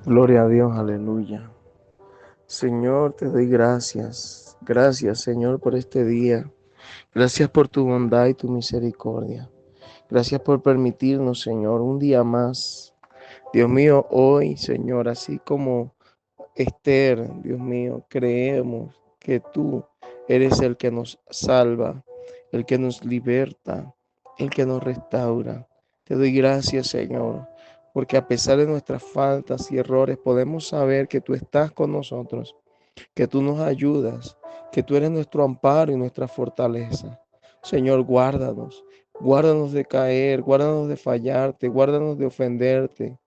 Gloria a Dios, aleluya. Señor, te doy gracias. Gracias, Señor, por este día. Gracias por tu bondad y tu misericordia. Gracias por permitirnos, Señor, un día más. Dios mío, hoy, Señor, así como Esther, Dios mío, creemos que tú eres el que nos salva, el que nos liberta, el que nos restaura. Te doy gracias, Señor, porque a pesar de nuestras faltas y errores podemos saber que tú estás con nosotros, que tú nos ayudas, que tú eres nuestro amparo y nuestra fortaleza. Señor, guárdanos, guárdanos de caer, guárdanos de fallarte, guárdanos de ofenderte.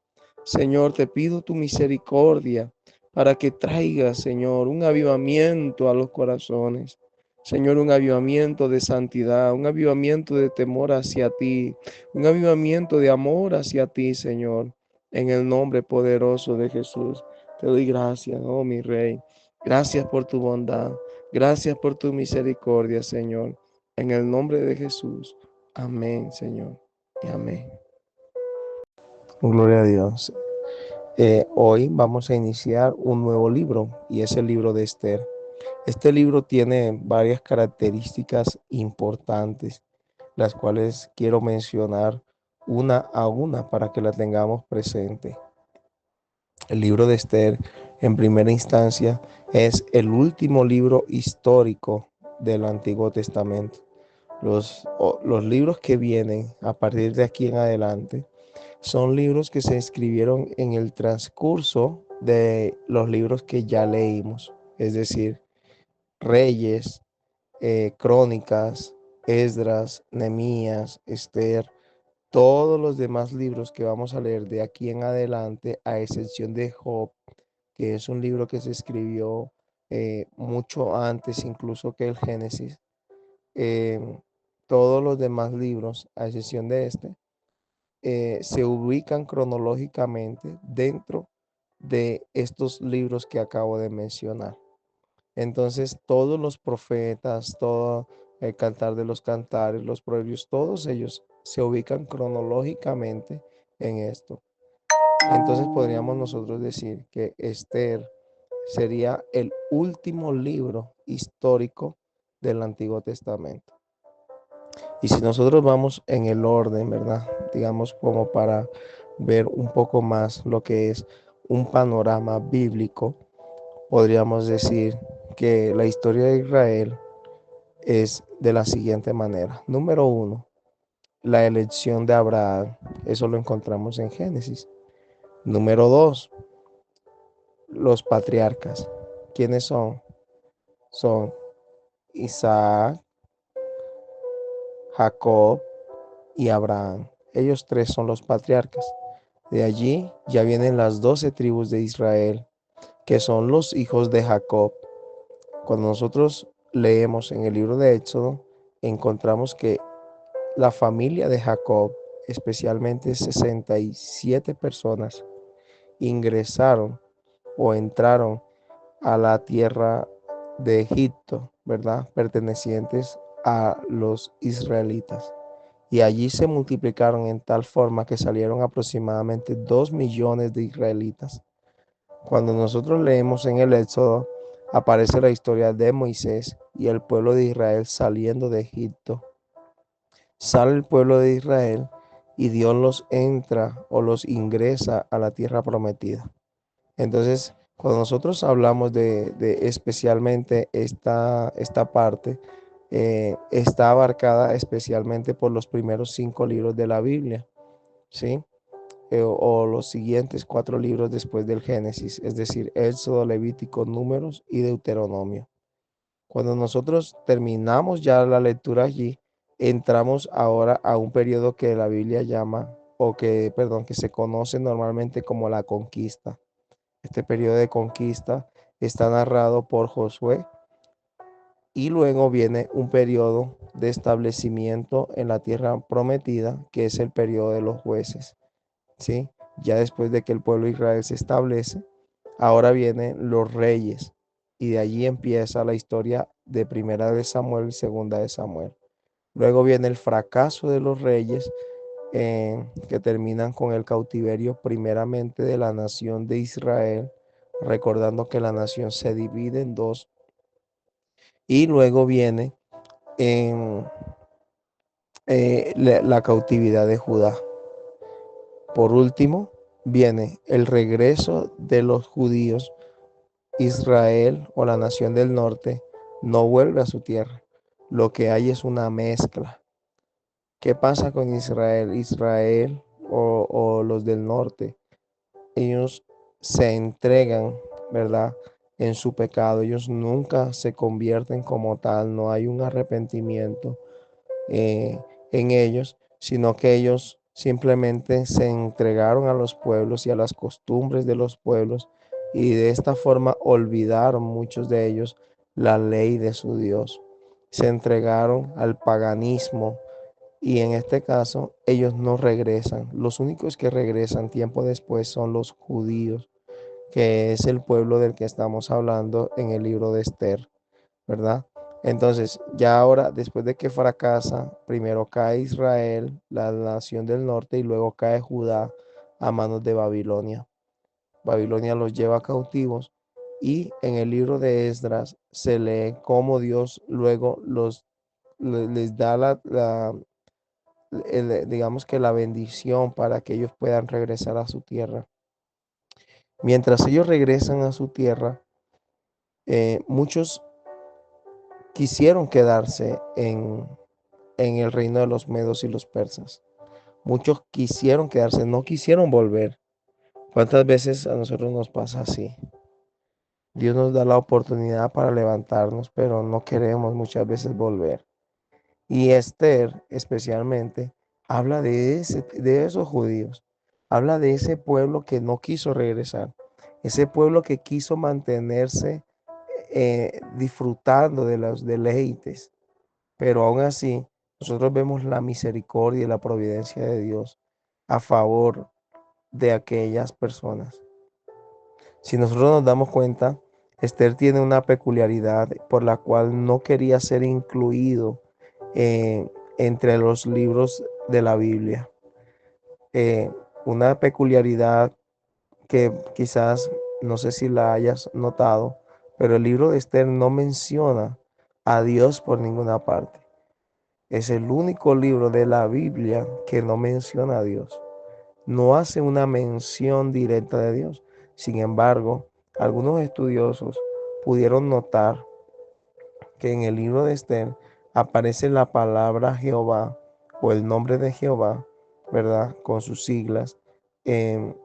Señor, te pido tu misericordia para que traiga, Señor, un avivamiento a los corazones. Señor, un avivamiento de santidad, un avivamiento de temor hacia ti, un avivamiento de amor hacia ti, Señor, en el nombre poderoso de Jesús. Te doy gracias, oh mi Rey. Gracias por tu bondad. Gracias por tu misericordia, Señor. En el nombre de Jesús. Amén, Señor. Y amén. Gloria a Dios. Hoy vamos a iniciar un nuevo libro y es el libro de Esther. Este libro tiene varias características importantes, las cuales quiero mencionar una a una para que la tengamos presente. El libro de Esther, en primera instancia, es el último libro histórico del Antiguo Testamento. Los libros que vienen a partir de aquí en adelante son libros que se escribieron en el transcurso de los libros que ya leímos, es decir, Reyes, Crónicas, Esdras, Nehemías, Esther, todos los demás libros que vamos a leer de aquí en adelante, a excepción de Job, que es un libro que se escribió mucho antes incluso que el Génesis. eh, todos los demás libros, a excepción de este, se ubican cronológicamente dentro de estos libros que acabo de mencionar. Entonces, todos los profetas, todo el Cantar de los Cantares, los Proverbios, todos ellos se ubican cronológicamente en esto. Entonces, podríamos nosotros decir que Esther sería el último libro histórico del Antiguo Testamento. Y si nosotros vamos en el orden, ¿verdad? Digamos como para ver un poco más lo que es un panorama bíblico, podríamos decir que la historia de Israel es de la siguiente manera. Número uno, la elección de Abraham. Eso lo encontramos en Génesis. Número dos, los patriarcas. ¿Quiénes son? Son Isaac, Jacob y Abraham. Ellos tres son los patriarcas. De allí ya vienen las 12 tribus de Israel, que son los hijos de Jacob. Cuando nosotros leemos en el libro de Éxodo, encontramos que la familia de Jacob, especialmente 67 personas, ingresaron o entraron a la tierra de Egipto, ¿verdad? Pertenecientes a los israelitas. Y allí se multiplicaron en tal forma que salieron aproximadamente 2 millones de israelitas. Cuando nosotros leemos en el Éxodo, aparece la historia de Moisés y el pueblo de Israel saliendo de Egipto. Sale el pueblo de Israel y Dios los entra o los ingresa a la tierra prometida. Entonces, cuando nosotros hablamos de especialmente esta parte, está abarcada especialmente por los primeros 5 libros de la Biblia, ¿sí? O los siguientes 4 libros después del Génesis, es decir, Éxodo, Levítico, Números y Deuteronomio. Cuando nosotros terminamos ya la lectura allí, entramos ahora a un periodo que la Biblia llama, que se conoce normalmente como la conquista. Este periodo de conquista está narrado por Josué y luego viene un periodo de establecimiento en la tierra prometida, que es el periodo de los jueces, ¿sí? Ya después de que el pueblo de Israel se establece, ahora vienen los reyes y de allí empieza la historia de primera de Samuel y segunda de Samuel. Luego viene el fracaso de los reyes que terminan con el cautiverio primeramente de la nación de Israel, recordando que la nación se divide en dos, y luego viene en la cautividad de Judá. Por último, viene el regreso de los judíos. Israel o la nación del norte no vuelve a su tierra. Lo que hay es una mezcla. ¿Qué pasa con Israel? Israel o los del norte, ellos se entregan, ¿verdad? En su pecado. Ellos nunca se convierten como tal. No hay un arrepentimiento en ellos, sino que ellos simplemente se entregaron a los pueblos y a las costumbres de los pueblos, y de esta forma olvidaron muchos de ellos la ley de su Dios. Se entregaron al paganismo, y en este caso ellos no regresan. Los únicos que regresan tiempo después son los judíos, que es el pueblo del que estamos hablando en el libro de Esther, ¿verdad? Entonces, ya ahora, después de que fracasa, primero cae Israel, la nación del norte, y luego cae Judá a manos de Babilonia. Babilonia los lleva cautivos, y en el libro de Esdras se lee cómo Dios luego les da digamos que la bendición para que ellos puedan regresar a su tierra. Mientras ellos regresan a su tierra, muchos quisieron quedarse en el reino de los medos y los persas. Muchos quisieron quedarse, no quisieron volver. ¿Cuántas veces a nosotros nos pasa así? Dios nos da la oportunidad para levantarnos, pero no queremos muchas veces volver. Y Esther especialmente habla de esos judíos, habla de ese pueblo que no quiso regresar, ese pueblo que quiso mantenerse disfrutando de los deleites. Pero aún así, nosotros vemos la misericordia y la providencia de Dios a favor de aquellas personas. Si nosotros nos damos cuenta, Esther tiene una peculiaridad por la cual no quería ser incluido entre los libros de la Biblia. Eh, una peculiaridad que quizás no sé si la hayas notado, pero el libro de Esther no menciona a Dios por ninguna parte. Es el único libro de la Biblia que no menciona a Dios. No hace una mención directa de Dios. Sin embargo, algunos estudiosos pudieron notar que en el libro de Esther aparece la palabra Jehová o el nombre de Jehová, ¿verdad? Con sus siglas, en,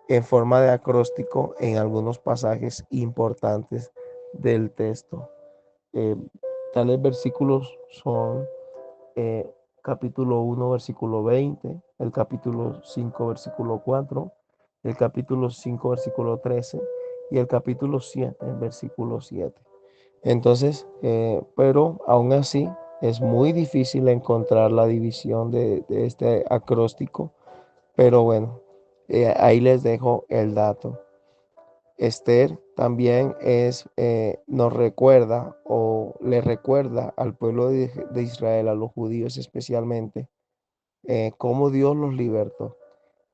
en forma de acróstico en algunos pasajes importantes del texto. Eh, Tales versículos son eh, capítulo 1, versículo 20, el capítulo 5, versículo 4, el capítulo 5, versículo 13 y el capítulo 7, versículo 7. Entonces, pero aún así es muy difícil encontrar la división de este acróstico, pero bueno, ahí les dejo el dato. Esther también nos recuerda o le recuerda al pueblo de Israel, a los judíos especialmente, cómo Dios los libertó.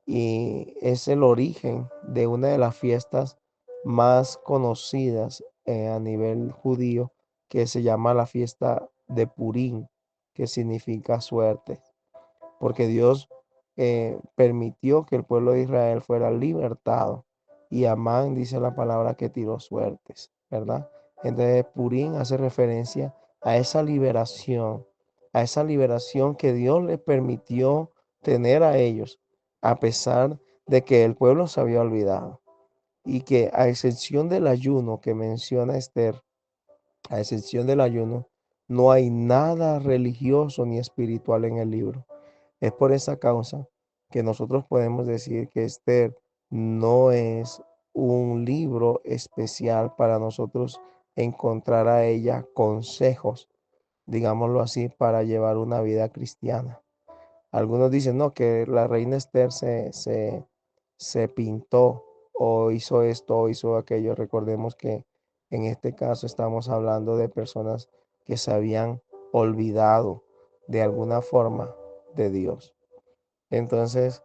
Y es el origen de una de las fiestas más conocidas a nivel judío, que se llama la fiesta de Purim, que significa suerte, porque Dios permitió que el pueblo de Israel fuera libertado, y Amán dice la palabra que tiró suertes, ¿verdad? Entonces Purim hace referencia a esa liberación que Dios les permitió tener a ellos, a pesar de que el pueblo se había olvidado, y que a excepción del ayuno que menciona Esther, a excepción del ayuno, no hay nada religioso ni espiritual en el libro. Es por esa causa que nosotros podemos decir que Esther no es un libro especial para nosotros encontrar a ella consejos, digámoslo así, para llevar una vida cristiana. Algunos dicen, no, que la reina Esther se pintó o hizo esto o hizo aquello. Recordemos que en este caso estamos hablando de personas que se habían olvidado de alguna forma de Dios. Entonces,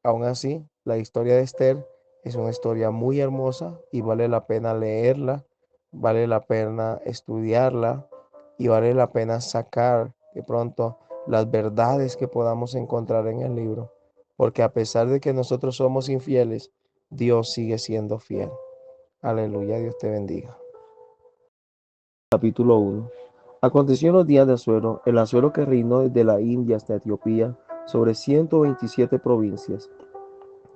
aún así, la historia de Esther es una historia muy hermosa y vale la pena leerla, vale la pena estudiarla y vale la pena sacar de pronto las verdades que podamos encontrar en el libro, porque a pesar de que nosotros somos infieles, Dios sigue siendo fiel. Aleluya, Dios te bendiga. Capítulo 1. Aconteció en los días de Asuero, el Asuero que reinó desde la India hasta Etiopía, sobre 127 provincias.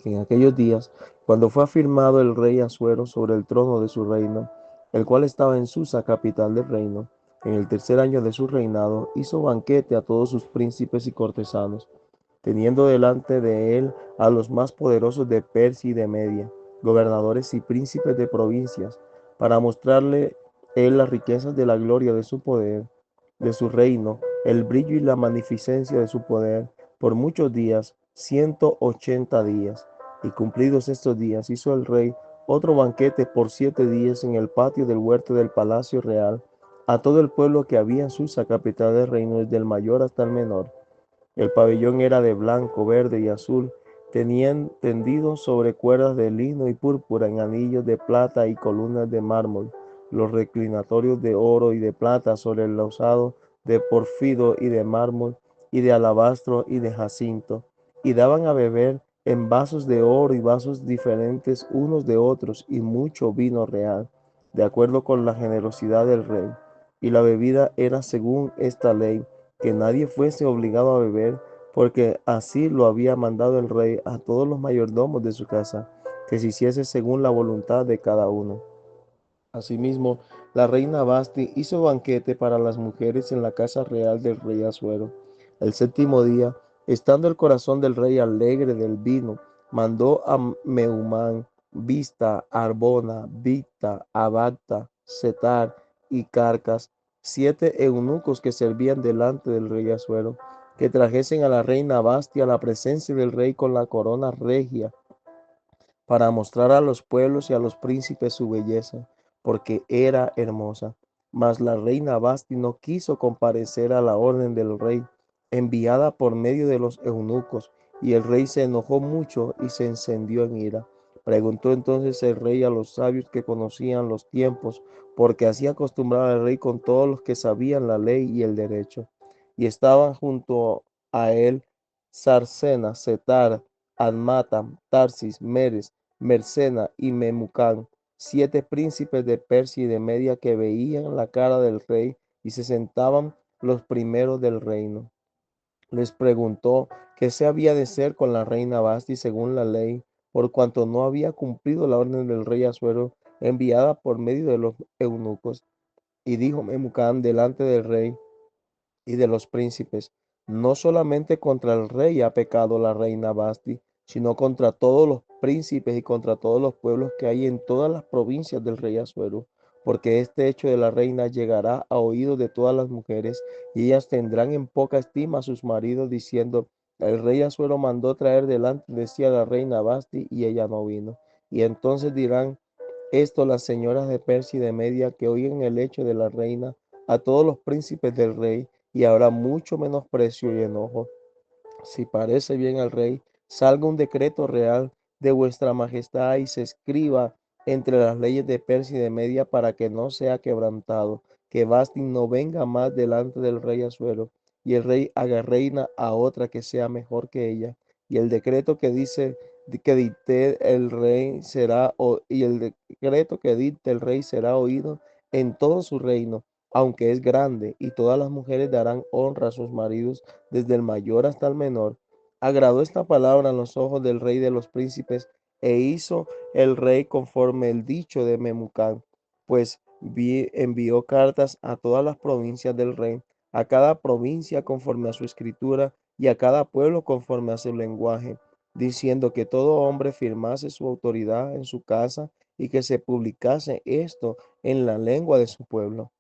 En aquellos días, cuando fue afirmado el rey Asuero sobre el trono de su reino, el cual estaba en Susa, capital del reino, en el tercer año de su reinado, hizo banquete a todos sus príncipes y cortesanos, teniendo delante de él a los más poderosos de Persia y de Media, gobernadores y príncipes de provincias, para mostrarle él las riquezas de la gloria de su poder, de su reino, el brillo y la magnificencia de su poder, por muchos días, 180 días. Y cumplidos estos días, hizo el rey otro banquete por 7 días en el patio del huerto del palacio real, a todo el pueblo que había en Susa, capital del reino, desde el mayor hasta el menor. El pabellón era de blanco, verde y azul. Tenían tendidos sobre cuerdas de lino y púrpura en anillos de plata y columnas de mármol. Los reclinatorios de oro y de plata sobre el losado de porfido y de mármol y de alabastro y de jacinto. Y daban a beber en vasos de oro y vasos diferentes unos de otros y mucho vino real, de acuerdo con la generosidad del rey. Y la bebida era según esta ley que nadie fuese obligado a beber, porque así lo había mandado el rey a todos los mayordomos de su casa, que se hiciese según la voluntad de cada uno. Asimismo, la reina Basti hizo banquete para las mujeres en la casa real del rey Asuero. El séptimo día, estando el corazón del rey alegre del vino, mandó a Meumán, Vista, Arbona, Victa, Abacta, Setar y Carcas, 7 eunucos que servían delante del rey Asuero, que trajesen a la reina Basti a la presencia del rey con la corona regia para mostrar a los pueblos y a los príncipes su belleza, porque era hermosa. Mas la reina Basti no quiso comparecer a la orden del rey, enviada por medio de los eunucos, y el rey se enojó mucho y se encendió en ira. Preguntó entonces el rey a los sabios que conocían los tiempos, porque así acostumbraba el rey con todos los que sabían la ley y el derecho. Y estaban junto a él Sarsena, Setar, Admata, Tarsis, Meres, Mercena y Memucán, 7 príncipes de Persia y de Media que veían la cara del rey y se sentaban los primeros del reino. Les preguntó qué se había de hacer con la reina Basti según la ley, por cuanto no había cumplido la orden del rey Asuero enviada por medio de los eunucos. Y dijo Memucán delante del rey y de los príncipes: no solamente contra el rey ha pecado la reina Basti, sino contra todos los príncipes y contra todos los pueblos que hay en todas las provincias del rey Asuero, porque este hecho de la reina llegará a oídos de todas las mujeres, y ellas tendrán en poca estima a sus maridos, diciendo: el rey Asuero mandó traer delante de sí a la reina Basti, y ella no vino. Y entonces dirán esto las señoras de Persia y de Media que oigan el hecho de la reina a todos los príncipes del rey, y habrá mucho menosprecio y enojo. Si parece bien al rey, salga un decreto real de vuestra majestad y se escriba entre las leyes de Persia y de Media para que no sea quebrantado, que Basti no venga más delante del rey Asuero, y el rey haga reina a otra que sea mejor que ella. Y el decreto que dice que dicte el rey será, y el decreto que dicte el rey será oído en todo su reino, aunque es grande, y todas las mujeres darán honra a sus maridos desde el mayor hasta el menor. Agradó esta palabra en los ojos del rey de los príncipes, e hizo el rey conforme el dicho de Memucán, pues envió cartas a todas las provincias del rey, a cada provincia conforme a su escritura y a cada pueblo conforme a su lenguaje, diciendo que todo hombre firmase su autoridad en su casa y que se publicase esto en la lengua de su pueblo.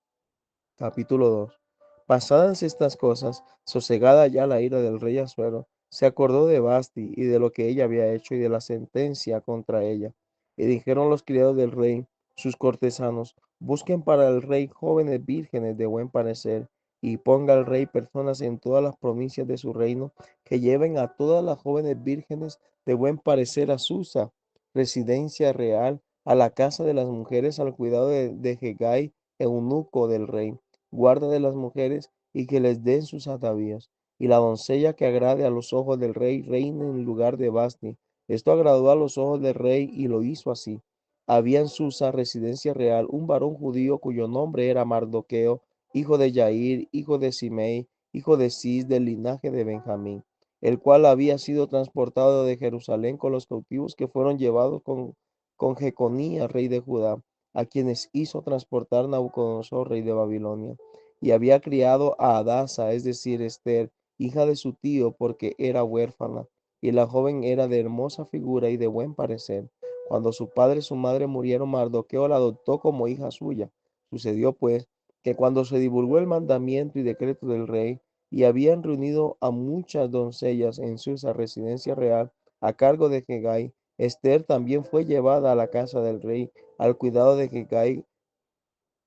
Capítulo 2. Pasadas estas cosas, sosegada ya la ira del rey Asuero, se acordó de Basti y de lo que ella había hecho y de la sentencia contra ella. Y dijeron los criados del rey, sus cortesanos: busquen para el rey jóvenes vírgenes de buen parecer y ponga al rey personas en todas las provincias de su reino que lleven a todas las jóvenes vírgenes de buen parecer a Susa, residencia real, a la casa de las mujeres al cuidado de Hegai, eunuco del rey, guarda de las mujeres, y que les den sus atavíos. Y la doncella que agrade a los ojos del rey reine en lugar de Vasti. Esto agradó a los ojos del rey y lo hizo así. Había en Susa, residencia real, un varón judío cuyo nombre era Mardoqueo, hijo de Yair, hijo de Simei, hijo de Cis, del linaje de Benjamín, el cual había sido transportado de Jerusalén con los cautivos que fueron llevados con Jeconías, rey de Judá, a quienes hizo transportar Nabucodonosor, rey de Babilonia. Y había criado a Adasa, es decir, Esther, hija de su tío, porque era huérfana, y la joven era de hermosa figura y de buen parecer. Cuando su padre y su madre murieron, Mardoqueo la adoptó como hija suya. Sucedió pues que cuando se divulgó el mandamiento y decreto del rey, y habían reunido a muchas doncellas en su residencia real a cargo de Hegai, Esther también fue llevada a la casa del rey, al cuidado de Hegai,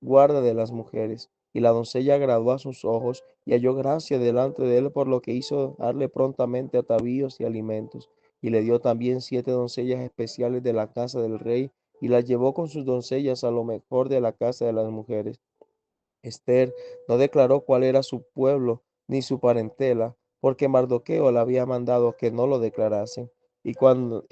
guarda de las mujeres. Y la doncella agradó a sus ojos y halló gracia delante de él, por lo que hizo darle prontamente atavíos y alimentos. Y le dio también 7 doncellas especiales de la casa del rey, y las llevó con sus doncellas a lo mejor de la casa de las mujeres. Esther no declaró cuál era su pueblo ni su parentela, porque Mardoqueo le había mandado que no lo declarase. Y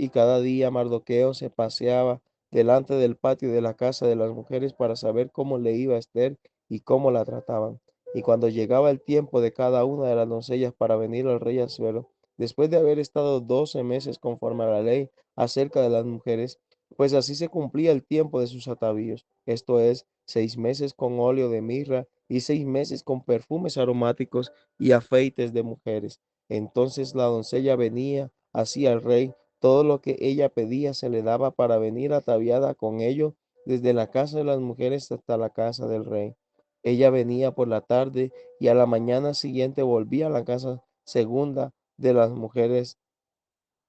cada día Mardoqueo se paseaba delante del patio de la casa de las mujeres para saber cómo le iba a Esther y cómo la trataban. Y cuando llegaba el tiempo de cada una de las doncellas para venir al rey Asuero, después de haber estado 12 meses conforme a la ley acerca de las mujeres, pues así se cumplía el tiempo de sus atavíos, esto es, 6 meses con óleo de mirra y 6 meses con perfumes aromáticos y afeites de mujeres. Entonces la doncella venía así al rey, todo lo que ella pedía se le daba para venir ataviada con ello desde la casa de las mujeres hasta la casa del rey. Ella venía por la tarde y a la mañana siguiente volvía a la casa segunda de las mujeres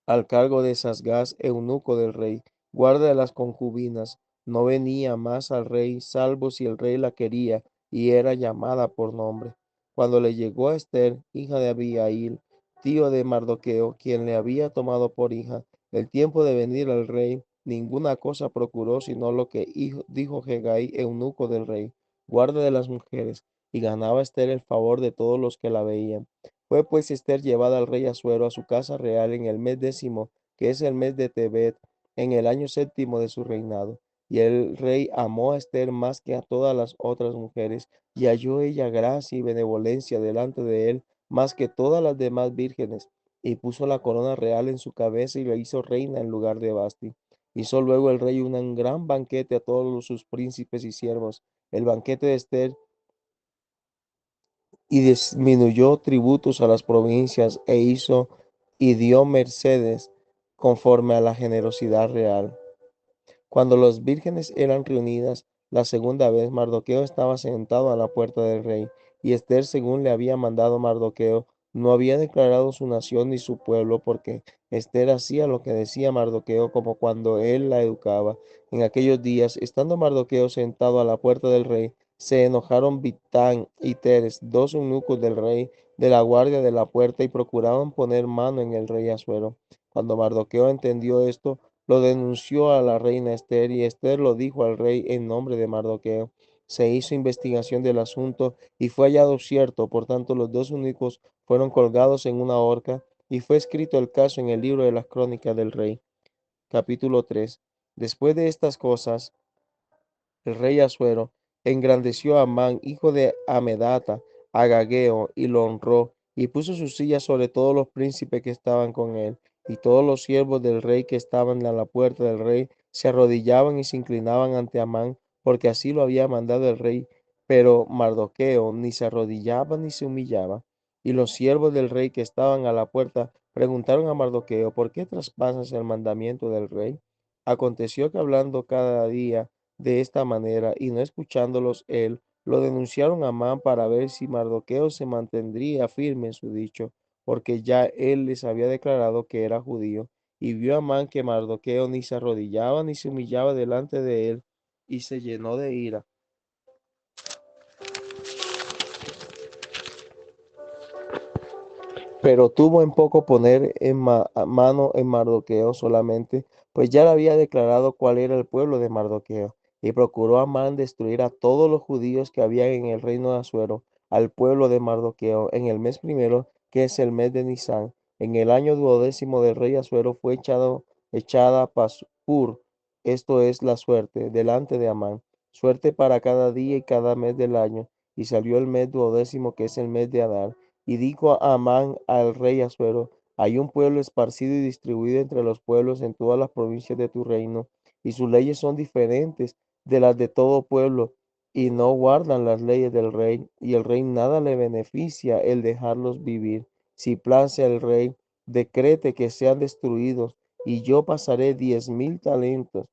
al cargo de Sasgás, eunuco del rey, guarda de las concubinas. No venía más al rey, salvo si el rey la quería, y era llamada por nombre. Cuando le llegó a Esther, hija de Abihail, tío de Mardoqueo, quien le había tomado por hija, el tiempo de venir al rey, ninguna cosa procuró sino lo que dijo Hegai, eunuco del rey, guarda de las mujeres, y ganaba Esther el favor de todos los que la veían. Fue pues Esther llevada al rey Asuero a su casa real en el mes 10, que es el mes de Tebet, en el año 7 de su reinado. Y el rey amó a Esther más que a todas las otras mujeres, y halló ella gracia y benevolencia delante de él más que todas las demás vírgenes, y puso la corona real en su cabeza y la hizo reina en lugar de Basti. Hizo luego el rey un gran banquete a todos sus príncipes y siervos. El banquete de Esther, y disminuyó tributos a las provincias y dio mercedes conforme a la generosidad real. Cuando las vírgenes eran reunidas la segunda vez, Mardoqueo estaba sentado a la puerta del rey, y Esther, según le había mandado Mardoqueo, no había declarado su nación ni su pueblo, porque Esther hacía lo que decía Mardoqueo, como cuando él la educaba. En aquellos días, estando Mardoqueo sentado a la puerta del rey, se enojaron Bitán y Teres, 2 eunucos del rey, de la guardia de la puerta, y procuraban poner mano en el rey Asuero. Cuando Mardoqueo entendió esto, lo denunció a la reina Esther, y Esther lo dijo al rey en nombre de Mardoqueo. Se hizo investigación del asunto y fue hallado cierto. Por tanto, los 2 eunucos fueron colgados en una horca, y fue escrito el caso en el libro de las crónicas del rey. Capítulo 3. Después de estas cosas, el rey Asuero engrandeció a Amán, hijo de Amedata, Agageo, y lo honró, y puso su silla sobre todos los príncipes que estaban con él, y todos los siervos del rey que estaban a la puerta del rey se arrodillaban y se inclinaban ante Amán, porque así lo había mandado el rey. Pero Mardoqueo ni se arrodillaba ni se humillaba. Y los siervos del rey que estaban a la puerta preguntaron a Mardoqueo: ¿por qué traspasas el mandamiento del rey? Aconteció que hablando cada día de esta manera, y no escuchándolos él, lo denunciaron a Amán para ver si Mardoqueo se mantendría firme en su dicho, porque ya él les había declarado que era judío. Y vio Amán que Mardoqueo ni se arrodillaba ni se humillaba delante de él, y se llenó de ira. Pero tuvo en poco poner en mano en Mardoqueo solamente, pues ya le había declarado cuál era el pueblo de Mardoqueo, y procuró Amán destruir a todos los judíos que había en el reino de Asuero, al pueblo de Mardoqueo, en el mes primero, que es el mes de Nisán. En el año duodécimo del rey Asuero fue echada Pasur, esto es la suerte, delante de Amán, suerte para cada día y cada mes del año, y salió el mes duodécimo, que es el mes de Adar. Y dijo a Amán al rey Asuero: hay un pueblo esparcido y distribuido entre los pueblos en todas las provincias de tu reino, y sus leyes son diferentes de las de todo pueblo, y no guardan las leyes del rey, y el rey nada le beneficia el dejarlos vivir. Si place al rey, decrete que sean destruidos, y yo pasaré 10.000 talentos,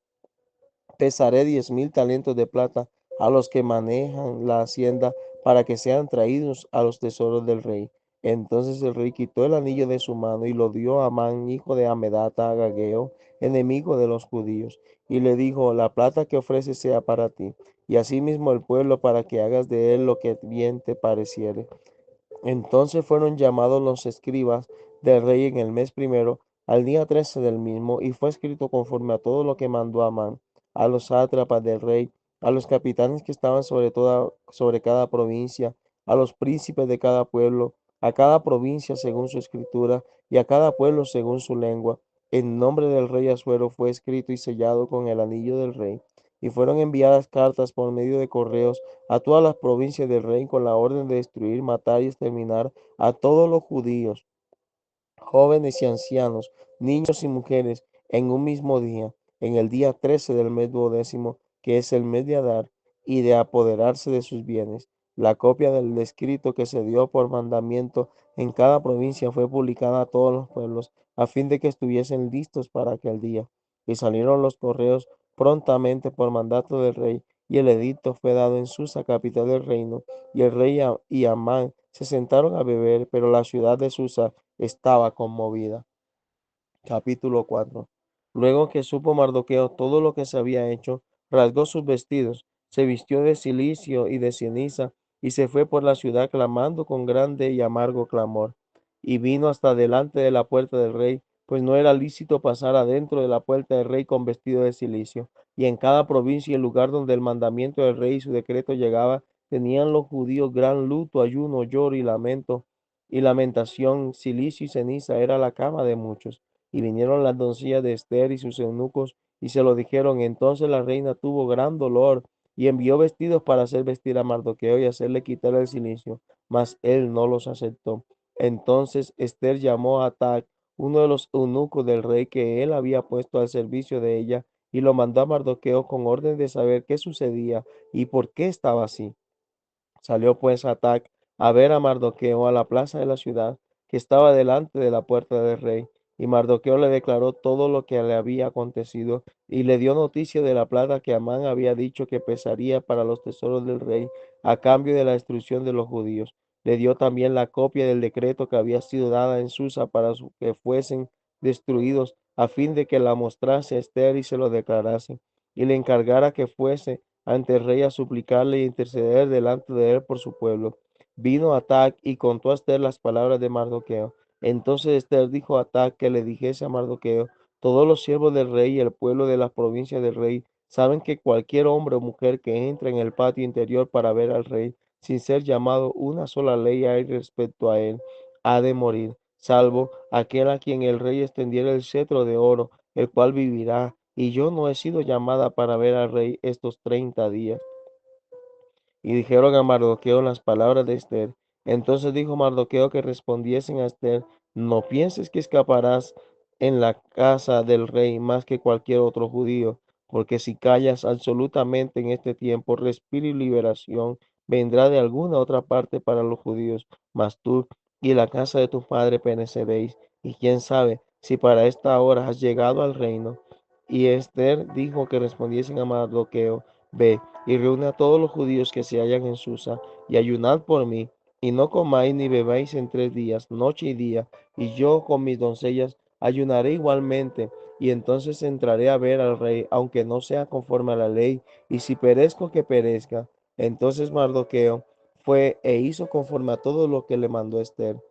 pesaré 10.000 talentos de plata a los que manejan la hacienda para que sean traídos a los tesoros del rey. Entonces el rey quitó el anillo de su mano y lo dio a Amán, hijo de Amedata, Agageo, enemigo de los judíos, y le dijo: la plata que ofreces sea para ti, y asimismo el pueblo, para que hagas de él lo que bien te pareciere. Entonces fueron llamados los escribas del rey en el mes primero, al día 13 del mismo, y fue escrito conforme a todo lo que mandó Amán, a los sátrapas del rey, a los capitanes que estaban sobre cada provincia, a los príncipes de cada pueblo, a cada provincia según su escritura, y a cada pueblo según su lengua. En nombre del rey Asuero fue escrito y sellado con el anillo del rey, y fueron enviadas cartas por medio de correos a todas las provincias del rey con la orden de destruir, matar y exterminar a todos los judíos, jóvenes y ancianos, niños y mujeres, en un mismo día, en el día 13 del mes duodécimo, que es el mes de Adar, y de apoderarse de sus bienes. La copia del escrito que se dio por mandamiento en cada provincia fue publicada a todos los pueblos, a fin de que estuviesen listos para aquel día. Y salieron los correos prontamente por mandato del rey, y el edicto fue dado en Susa, capital del reino, y el rey y Amán se sentaron a beber, pero la ciudad de Susa estaba conmovida. Capítulo 4. Luego que supo Mardoqueo todo lo que se había hecho, rasgó sus vestidos, se vistió de cilicio y de ceniza, y se fue por la ciudad clamando con grande y amargo clamor. Y vino hasta delante de la puerta del rey, pues no era lícito pasar adentro de la puerta del rey con vestido de cilicio. Y en cada provincia y el lugar donde el mandamiento del rey y su decreto llegaba, tenían los judíos gran luto, ayuno, lloro y lamento, y lamentación. Cilicio y ceniza era la cama de muchos. Y vinieron las doncellas de Esther y sus eunucos y se lo dijeron. Entonces la reina tuvo gran dolor y envió vestidos para hacer vestir a Mardoqueo y hacerle quitar el cilicio, mas él no los aceptó. Entonces Esther llamó a Atac, uno de los eunucos del rey que él había puesto al servicio de ella, y lo mandó a Mardoqueo con orden de saber qué sucedía y por qué estaba así. Salió pues Atac a ver a Mardoqueo a la plaza de la ciudad, que estaba delante de la puerta del rey. Y Mardoqueo le declaró todo lo que le había acontecido, y le dio noticia de la plata que Amán había dicho que pesaría para los tesoros del rey, a cambio de la destrucción de los judíos. Le dio también la copia del decreto que había sido dada en Susa para que fuesen destruidos, a fin de que la mostrase a Esther y se lo declarase, y le encargara que fuese ante el rey a suplicarle y interceder delante de él por su pueblo. Vino Atac y contó a Esther las palabras de Mardoqueo. Entonces Esther dijo a Atac que le dijese a Mardoqueo: todos los siervos del rey y el pueblo de las provincias del rey saben que cualquier hombre o mujer que entre en el patio interior para ver al rey, sin ser llamado, una sola ley hay respecto a él, ha de morir, salvo aquel a quien el rey extendiera el cetro de oro, el cual vivirá. Y yo no he sido llamada para ver al rey estos 30 días. Y dijeron a Mardoqueo las palabras de Esther. Entonces dijo Mardoqueo que respondiesen a Esther: no pienses que escaparás en la casa del rey más que cualquier otro judío, porque si callas absolutamente en este tiempo, respiro y liberación vendrá de alguna otra parte para los judíos, mas tú y la casa de tu padre pereceréis. Y quién sabe si para esta hora has llegado al reino. Y Esther dijo que respondiesen a Mardoqueo: ve y reúne a todos los judíos que se hallan en Susa, y ayunad por mí, y no comáis ni bebáis en 3 días, noche y día, y yo con mis doncellas ayunaré igualmente, y entonces entraré a ver al rey, aunque no sea conforme a la ley, y si perezco, que perezca. Entonces Mardoqueo fue e hizo conforme a todo lo que le mandó Esther.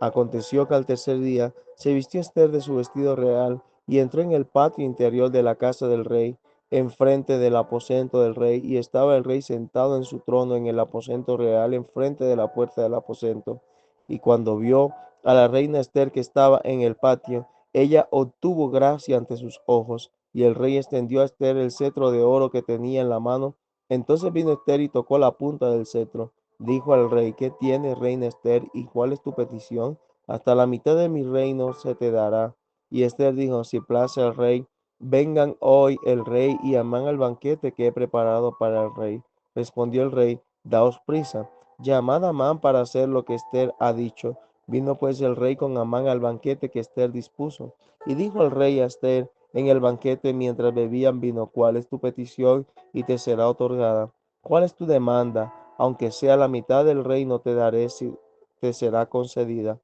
Aconteció que al tercer día se vistió Esther de su vestido real y entró en el patio interior de la casa del rey, enfrente del aposento del rey, y estaba el rey sentado en su trono en el aposento real, enfrente de la puerta del aposento. Y cuando vio a la reina Esther que estaba en el patio, ella obtuvo gracia ante sus ojos, y el rey extendió a Esther el cetro de oro que tenía en la mano. Entonces vino Esther y tocó la punta del cetro. Dijo al rey: ¿Qué tienes, reina Esther, y cuál es tu petición? Hasta la mitad de mi reino se te dará. Y Esther dijo: Si place al rey, vengan hoy el rey y Amán al banquete que he preparado para el rey. Respondió el rey: Daos prisa, llamad a Amán para hacer lo que Esther ha dicho. Vino pues el rey con Amán al banquete que Esther dispuso. Y dijo el rey a Esther en el banquete mientras bebían vino: ¿Cuál es tu petición? Y te será otorgada. ¿Cuál es tu demanda? Aunque sea la mitad del reino te daré, si te será concedida.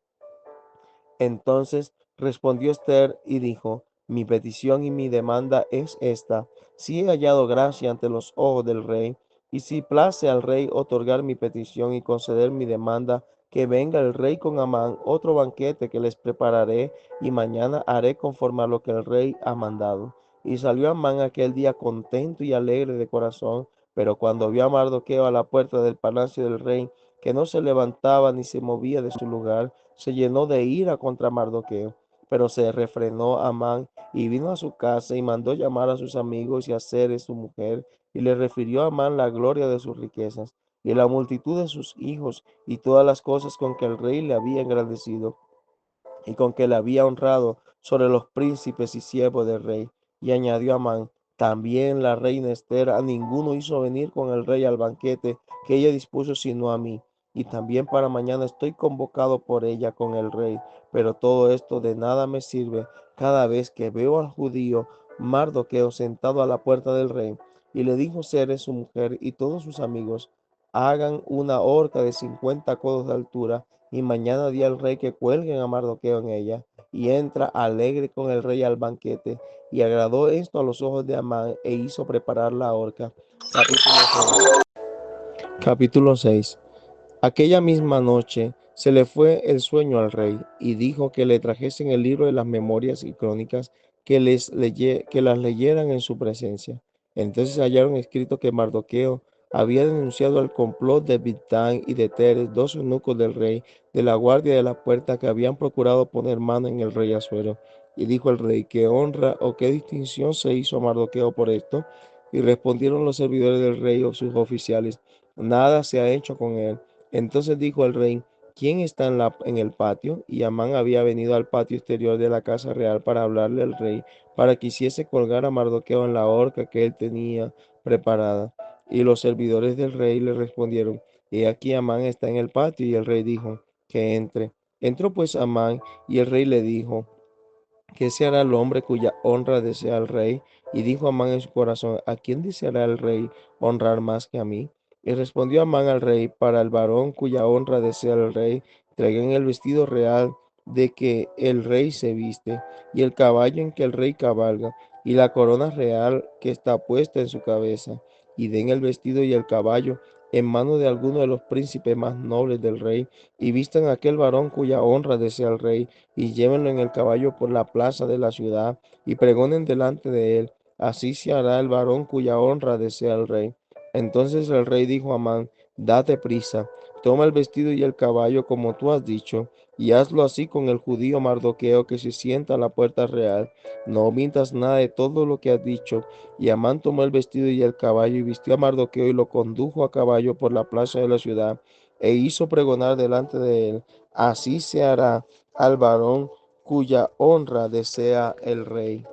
Entonces respondió Esther y dijo: Mi petición y mi demanda es esta: si he hallado gracia ante los ojos del rey, y si place al rey otorgar mi petición y conceder mi demanda, que venga el rey con Amán, otro banquete que les prepararé, y mañana haré conforme a lo que el rey ha mandado. Y salió Amán aquel día contento y alegre de corazón, pero cuando vio a Mardoqueo a la puerta del palacio del rey, que no se levantaba ni se movía de su lugar, se llenó de ira contra Mardoqueo. Pero se refrenó Amán y vino a su casa y mandó llamar a sus amigos y a Zeres su mujer, y le refirió a Amán la gloria de sus riquezas y la multitud de sus hijos y todas las cosas con que el rey le había engrandecido y con que le había honrado sobre los príncipes y siervos del rey. Y añadió Amán: También la reina Esther a ninguno hizo venir con el rey al banquete que ella dispuso sino a mí. Y también para mañana estoy convocado por ella con el rey. Pero todo esto de nada me sirve cada vez que veo al judío Mardoqueo sentado a la puerta del rey. Y le dijo Zeres su mujer y todos sus amigos: Hagan una horca de 50 codos de altura, y mañana di al rey que cuelguen a Mardoqueo en ella. Y entra alegre con el rey al banquete. Y agradó esto a los ojos de Amán, e hizo preparar la horca. Capítulo 6. Aquella misma noche se le fue el sueño al rey, y dijo que le trajesen el libro de las memorias y crónicas, que las leyeran en su presencia. Entonces hallaron escrito que Mardoqueo había denunciado el complot de Bigtán y de Teres, dos eunucos del rey, de la guardia de la puerta, que habían procurado poner mano en el rey Asuero. Y dijo el rey: ¿Qué honra o qué distinción se hizo a Mardoqueo por esto? Y respondieron los servidores del rey o sus oficiales: Nada se ha hecho con él. Entonces dijo el rey: ¿Quién está en el patio? Y Amán había venido al patio exterior de la casa real para hablarle al rey, para que hiciese colgar a Mardoqueo en la horca que él tenía preparada. Y los servidores del rey le respondieron: He aquí Amán está en el patio. Y el rey dijo: Que entre. Entró pues Amán, y el rey le dijo: ¿Qué se hará el hombre cuya honra desea el rey? Y dijo Amán en su corazón: ¿A quién deseará el rey honrar más que a mí? Y respondió Amán al rey: Para el varón cuya honra desea el rey, traigan el vestido real de que el rey se viste, y el caballo en que el rey cabalga, y la corona real que está puesta en su cabeza, y den el vestido y el caballo en mano de alguno de los príncipes más nobles del rey, y vistan a aquel varón cuya honra desea el rey, y llévenlo en el caballo por la plaza de la ciudad, y pregonen delante de él: Así se hará el varón cuya honra desea el rey. Entonces el rey dijo a Amán: Date prisa, toma el vestido y el caballo como tú has dicho, y hazlo así con el judío Mardoqueo que se sienta a la puerta real. No omitas nada de todo lo que has dicho. Y Amán tomó el vestido y el caballo, y vistió a Mardoqueo, y lo condujo a caballo por la plaza de la ciudad, e hizo pregonar delante de él: Así se hará al varón cuya honra desea el rey.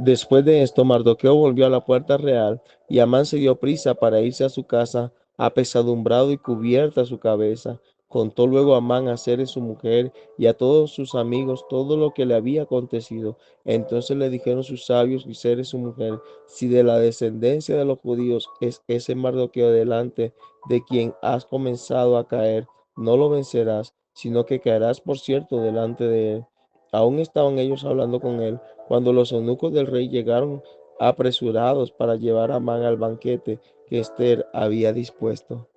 Después de esto, Mardoqueo volvió a la puerta real, y Amán se dio prisa para irse a su casa, apesadumbrado y cubierta su cabeza. Contó luego Amán a Zeres su mujer y a todos sus amigos todo lo que le había acontecido. Entonces le dijeron sus sabios y Zeres su mujer: Si de la descendencia de los judíos es ese Mardoqueo delante de quien has comenzado a caer, no lo vencerás, sino que caerás por cierto delante de él. Aún estaban ellos hablando con él cuando los eunucos del rey llegaron apresurados para llevar a Amán al banquete que Esther había dispuesto.